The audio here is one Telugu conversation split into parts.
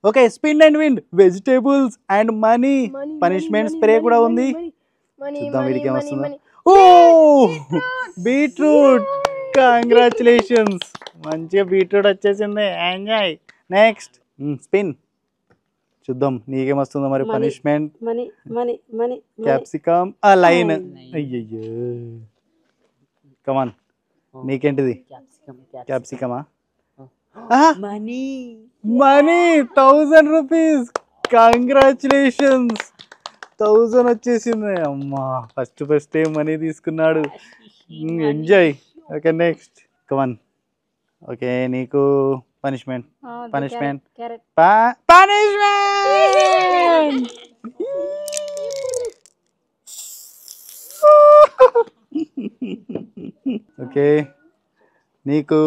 Okay spin and win vegetables and money punishment spray కూడా ఉంది. చూద్దాం వీడికి ఏమొస్తుందో. ఓ బీట్రూట్, కంగ్రాచులేషన్స్, మంచిగా బీట్రూట్ వచ్చేసింది. ఎంజాయ్. Next spin. చూద్దాం నీకేమొస్తుందో మరి. పనిష్మెంట్ క్యాప్సికమ్, ఆ లైన్. అయ్యయ్యో కమాన్, నీకేంటిది? క్యాప్సికమా? Money 1000 rupees. కంగ్రాచులేషన్స్, 1000 వచ్చేసింది. అమ్మా ఫస్ట్ మనీ తీసుకున్నాడు. Enjoy. Okay next come on. Okay నీకు పనిష్మెంట్. ఓకే నీకు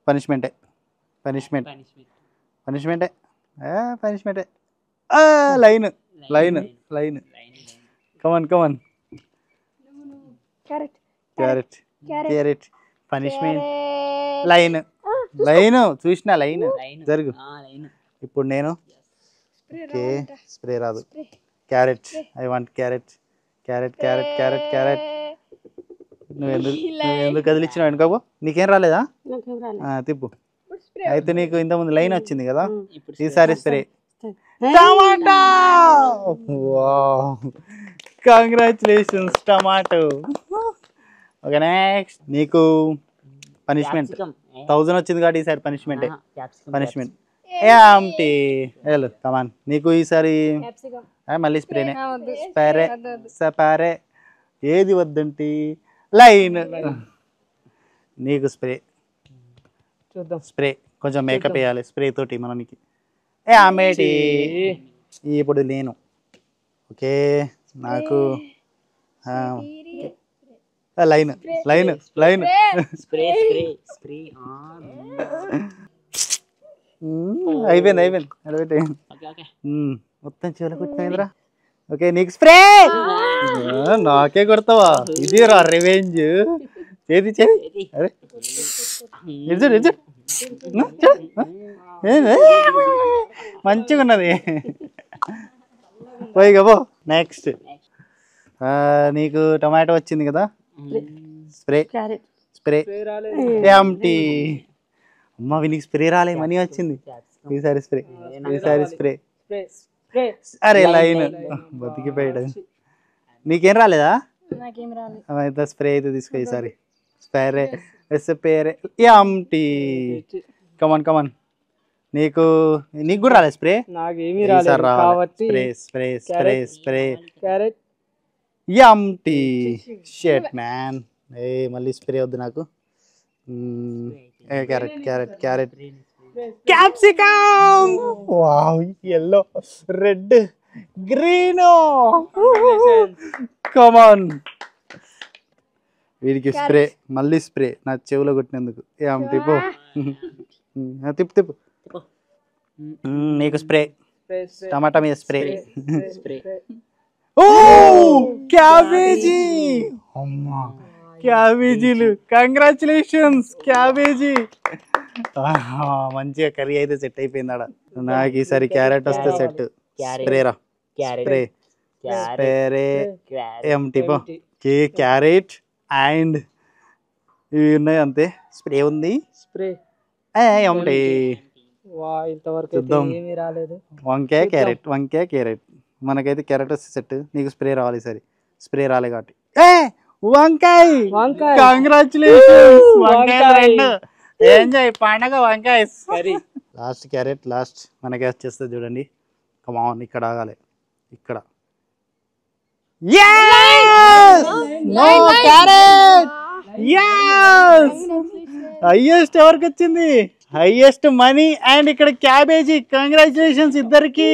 పనిష్మెంటే. Line. Come on. Carrot. Punishment line. చూసిన లైన్ జరుగు. ఇప్పుడు నేను ఓకే స్ప్రే రాదు. క్యారెట్. I want carrot. నువ్వు ఎందుకు కదిలిచ్చినావు వెనుకబో? నీకేం రాలేదా? తిప్పు. అయితే నీకు ఇంతకుముందు లైన్ వచ్చింది కదా, ఈసారి స్ప్రే. టమాటా. Congratulations tomato. ఓకే నెక్స్ట్ నీకు పనిష్మెంట్. 1000 వచ్చింది కాబట్టి ఈసారి పనిష్మెంట్. Hello come on. నీకు ఈసారి మళ్ళీ స్ప్రేనే. స్పారే. ఏది వద్దంటి? లైన్. నీకు స్ప్రే. స్ప్రే కొంచెం మేకప్ వేయాలి స్ప్రే తోటి మనకి. ఆమెటి ఇప్పుడు నేను. ఓకే నాకు లైన్. అయిపోయింది. మొత్తం చెవులు కొట్టినాయిరా. ఓకే నీకు స్ప్రే. నాకే కొడతావా? ఇది రా రివెంజ్. చేది అరే మంచిగా ఉన్నది. పోయిగా పో. నెక్స్ట్ నీకు టమాటో వచ్చింది కదా, స్ప్రే. అమ్మ వీనికి స్ప్రే రాలే, మనీ వచ్చింది. ఈసారి స్ప్రే. అరే లైన్ బతికిపోయాడు. నీకేం రాలేదా? అయితే స్ప్రే అయితే తీసుకో ఈసారి. స్ప్రే. కమాన్. నీకు కూడా రాలేదు స్ప్రే? స్ప్రే. Shut man. మళ్ళీ స్ప్రే వద్దు నాకు. Carrot. Capsicum. Wow yellow, red, green. కమాన్. వీడికి స్ప్రే. మళ్ళీ స్ప్రే నా చెవులో కొట్టినందుకు. తిప్పు. నీకు స్ప్రే. టమాటా మీద స్ప్రే. ఓ క్యాబేజీ. అమ్మా క్యాబేజీలు. Congratulations cabbage. మంచిగా కర్రీ అయితే సెట్ అయిపోయింది ఆడ. నాకు ఈసారి క్యారెట్ వస్తే సెట్. స్ప్రేరా. క్యారెట్ అండ్ ఇవి ఉన్నాయి అంతే. స్ప్రే ఉంది. చూద్దాం. వంకాయ క్యారెట్. మనకైతే క్యారెట్ వస్తే సెట్. నీకు స్ప్రే రావాలి ఈసారి. స్ప్రే రాలే కాబట్టి వంకాయ. కంగ్రాచులేషన్స్. ఎంజాయ్ పండగ. వంకాయ లాస్ట్. Carrot last. మనకి వచ్చేస్తుంది చూడండి. కమాన్ ఇక్కడ ఆగాలి. ఇక్కడ హైయెస్ట్ ఎవరికి వచ్చింది? హైయెస్ట్ మనీ అండ్ ఇక్కడ క్యాబేజీ. కంగ్రాచులేషన్స్ ఇద్దరికి.